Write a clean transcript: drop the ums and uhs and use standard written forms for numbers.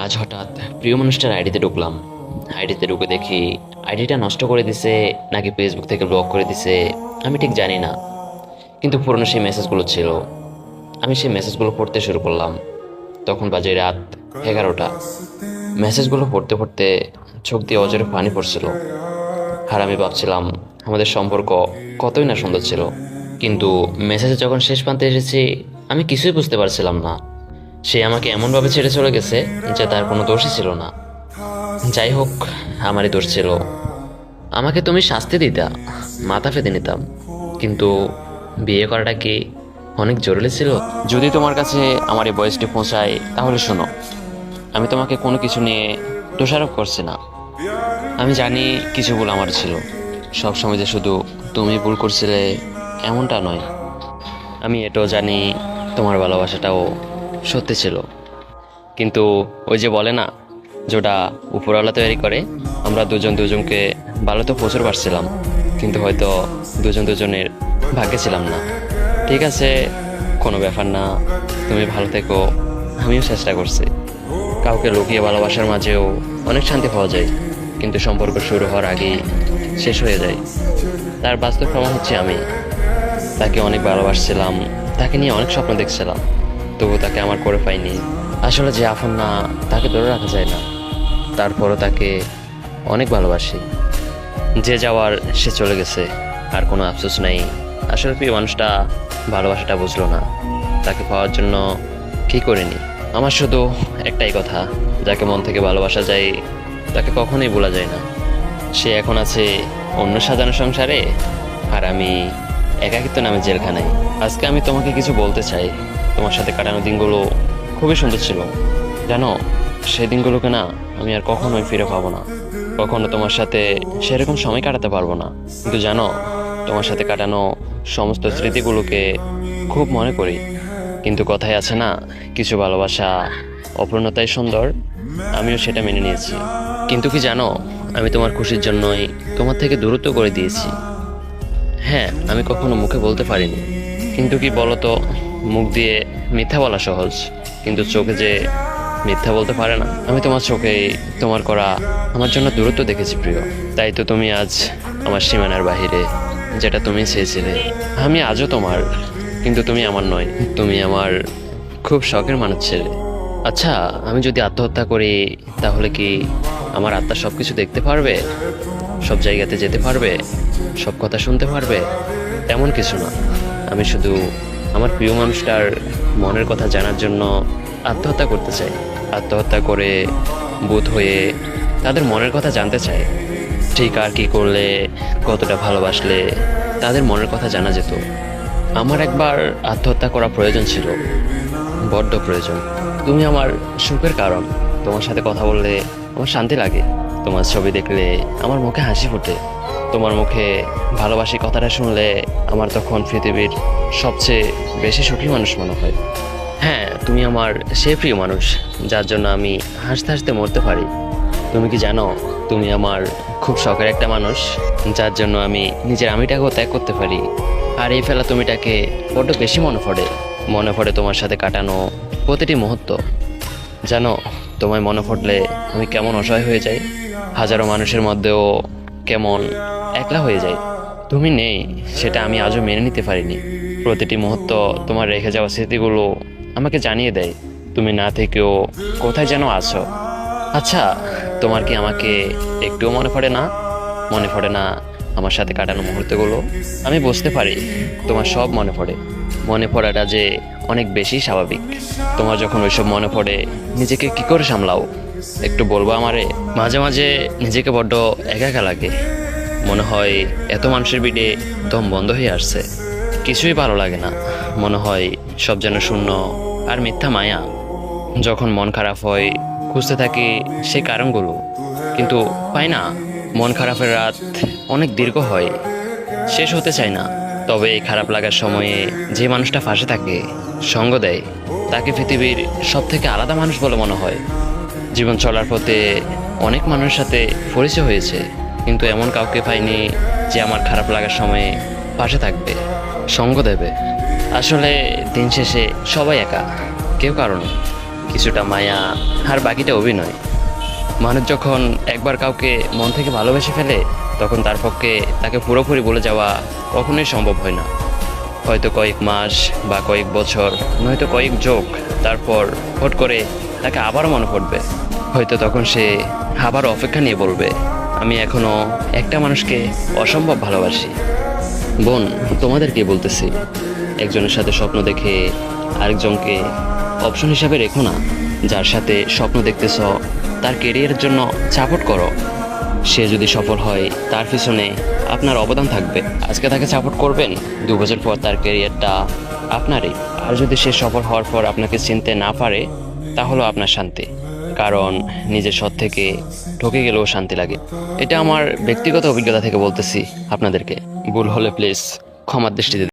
আজ হঠাৎ প্রিয় মানুষটার আইডিতে ঢুকলাম। আইডিতে ঢুকে দেখি আইডিটা নষ্ট করে দিছে নাকি ফেসবুক থেকে ব্লক করে দিছে আমি ঠিক জানি না, কিন্তু পুরনো সেই মেসেজগুলো ছিল। আমি সেই মেসেজগুলো পড়তে শুরু করলাম। তখন বাজে রাত 11টা। মেসেজগুলো পড়তে পড়তে চোখ দিয়ে অজরে পানি পড়ছিল। আর আমি ভাবছিলাম আমাদের সম্পর্ক কতই না সুন্দর ছিল, কিন্তু মেসেজে যখন শেষ প্রান্তে এসেছি আমি কিছুই বুঝতে পারছিলাম না। সে আমাকে এমনভাবে ছেড়ে চলে গেছে যে তার কোনো দোষই ছিল না। যাই হোক, আমারই দোষ ছিল। আমাকে তুমি শাস্তি দিতা, মাথা পেতে নিতাম, কিন্তু বিয়ে করাটা কি অনেক জরুরি ছিল? যদি তোমার কাছে আমার এই বয়সটি পৌঁছায় তাহলে শোনো, আমি তোমাকে কোনো কিছু নিয়ে দোষারোপ করছি না। আমি জানি কিছু ভুল আমার ছিল, সবসময় যে শুধু তুমি ভুল করছিলে এমনটা নয়। আমি এটাও জানি তোমার ভালোবাসাটাও সত্যি ছিল, কিন্তু ওই যে বলে না, যেটা উপরওয়ালা তৈরি করে। আমরা দুজন দুজনকে ভালো তো প্রচুর পারছিলাম, কিন্তু হয়তো দুজন দুজনের ভাগ্যে ছিলাম না। ঠিক আছে, কোনো ব্যাপার না, তুমি ভালো থেকো, আমিও চেষ্টা করছি। কাউকে লুকিয়ে ভালোবাসার মাঝেও অনেক শান্তি পাওয়া যায়, কিন্তু সম্পর্ক শুরু হওয়ার আগেই শেষ হয়ে যায়। তার বাস্তব প্রমাণ হচ্ছে আমি। তাকে অনেক ভালোবাসছিলাম, তাকে নিয়ে অনেক স্বপ্ন দেখছিলাম, তবু তাকে আমার করে পাইনি। আসলে যে আপন না তাকে ধরে রাখা যায় না। তারপরও তাকে অনেক ভালোবাসি। যে যাওয়ার সে চলে গেছে, আর কোনো আফসোস নাই। আসলে প্রিয় মানুষটা ভালোবাসাটা বুঝলো না, তাকে পাওয়ার জন্য কি করিনি। আমার শুধু একটাই কথা, যাকে মন থেকে ভালোবাসা যায় তাকে কখনোই ভোলা যায় না। সে এখন আছে অন্য সাজানো সংসারে, আর আমি একাকিত্ব নামে জেলখানায়। আজকে আমি তোমাকে কিছু বলতে চাই। তোমার সাথে কাটানো দিনগুলো খুবই সুন্দর ছিল, জানো। সেই দিনগুলোকে না আমি আর কখনোই ফিরে পাবো না। কখনো তোমার সাথে সেরকম সময় কাটাতে পারবো না, কিন্তু জানো, তোমার সাথে কাটানো সমস্ত স্মৃতিগুলোকে খুব মনে করি। কিন্তু কথায় আছে না, কিছু ভালোবাসা অপূর্ণতাই সুন্দর। আমিও সেটা মেনে নিয়েছি, কিন্তু কি জানো, আমি তোমার খুশির জন্যই তোমার থেকে দূরত্ব করে দিয়েছি। হ্যাঁ, আমি কখনো মুখে বলতে পারিনি, কিন্তু কি বলতো, মুখ দিয়ে মিথ্যা বলা সহজ, কিন্তু চোখে যে মিথ্যা বলতে পারে না। আমি তোমার চোখেই তোমার করা আমার জন্য দূরত্ব দেখেছি প্রিয়। তাই তো তুমি আজ আমার সীমানার বাহিরে, যেটা তুমি চেয়েছিলে। আমি আজও তোমার, কিন্তু তুমি আমার নয়। তুমি আমার খুব শখের মানুষ ছেলে। আচ্ছা, আমি যদি আত্মহত্যা করি তাহলে কি আমার আত্মা সব কিছু দেখতে পারবে, সব জায়গাতে যেতে পারবে, সব কথা শুনতে পারবে? তেমন কিছু না। আমি শুধু আমার প্রিয় মানুষটার মনের কথা জানার জন্য আত্মহত্যা করতে চাই। আত্মহত্যা করে ভূত হয়ে তাদের মনের কথা জানতে চাই। ঠিক আর কি করলে, কতটা ভালোবাসলে তাদের মনের কথা জানা যেত। আমার একবার আত্মহত্যা করা প্রয়োজন ছিল, বড্ড প্রয়োজন। তুমি আমার সুখের কারণ। তোমার সাথে কথা বললে আমার শান্তি লাগে। তোমার ছবি দেখলে আমার মুখে হাসি ফোটে। তোমার মুখে ভালোবাসি কথাটা শুনলে আমার তখন পৃথিবীর সবচেয়ে বেশি সুখী মানুষ মনে হয়। হ্যাঁ, তুমি আমার সে প্রিয় মানুষ, যার জন্য আমি হাসতে হাসতে মরতে পারি। তুমি কি জানো, তুমি আমার খুব শখের একটা মানুষ, যার জন্য আমি নিজের আমিটাকেও ত্যাগ করতে পারি। আর এই ফেলা তুমিটাকে বড্ড বেশি মনে পড়ে তোমার সাথে কাটানো প্রতিটি মুহূর্ত। জানো, তোমায় মনে পড়লে আমি কেমন অসহায় হয়ে যাই, হাজারো মানুষের মধ্যেও কেমন একলা হয়ে যাই। তুমি নেই, সেটা আমি আজও মেনে নিতে পারিনি। প্রতিটি মুহূর্ত তোমার রেখে যাওয়া স্মৃতিগুলো আমাকে জানিয়ে দেয় তুমি না থেকেও কোথায় যেন আছো। আচ্ছা, তোমার কি আমাকে একটুও মনে পড়ে না? মনে পড়ে না আমার সাথে কাটানো মুহূর্তগুলো? আমি বুঝতে পারি তোমার সব মনে পড়ে। মনে পড়াটা যে অনেক বেশি স্বাভাবিক। তোমার যখন ওইসব মনে পড়ে নিজেকে কি করে সামলাও একটু বলবো আমারে? মাঝে মাঝে নিজেকে বড্ড একা একা লাগে। মনে হয় এত মানুষের ভিড়ে দম বন্ধ হয়ে আসছে, কিছুই ভালো লাগে না। মনে হয় সব যেন শূন্য আর মিথ্যা মায়া। যখন মন খারাপ হয় খুঁজতে থাকি সেই কারণগুলো, কিন্তু পাই না। মন খারাপের রাত অনেক দীর্ঘ হয়, শেষ হতে চায় না। তবে এই খারাপ লাগার সময়ে যে মানুষটা পাশে থাকে, সঙ্গ দেয়, তাকে পৃথিবীর সব থেকে আলাদা মানুষ বলে মনে হয়। জীবন চলার পথে অনেক মানুষের সাথে পরিচয় হয়েছে, কিন্তু এমন কাউকে পাইনি যে আমার খারাপ লাগার সময়ে পাশে থাকবে, সঙ্গ দেবে। আসলে দিন শেষে সবাই একা, কেউ কারণ, কিছুটা মায়া, আর বাকিটা অভিনয়। মানুষ যখন একবার কাউকে মন থেকে ভালোবেসে ফেলে, তখন তার পক্ষে তাকে পুরোপুরি বলে যাওয়া কখনোই সম্ভব হয় না। হয়তো কয়েক মাস বা কয়েক বছর, নয়তো কয়েক যোগ, তারপর হট করে তাকে আবারও মনে পড়বে। হয়তো তখন সে আবার অপেক্ষা নিয়ে বলবে, আমি এখনো একটা মানুষকে অসম্ভব ভালোবাসি। বোন, তোমাদেরকে বলতেছি, একজনের সাথে স্বপ্ন দেখে আরেকজনকে অপশন হিসাবে রেখো না। যার সাথে স্বপ্ন দেখতেছ তার কেরিয়ারের জন্য সাপোর্ট করো। সে যদি সফল হয়, তার পিছনে আপনার অবদান থাকবে। আজকে তাকে সাপোর্ট করবেন, 2 বছর পর তার কেরিয়ারটা আপনারই। আর যদি সে সফল হওয়ার পর আপনাকে চিনতে না পারে, তাহলেও আপনার শান্তি। কারণ নিজের সৎ থেকে ঠকে গেলেও শান্তি লাগে। এটা আমার ব্যক্তিগত অভিজ্ঞতা থেকে বলতেছি আপনাদেরকে। ভুল হলে প্লিজ ক্ষমার দৃষ্টিতে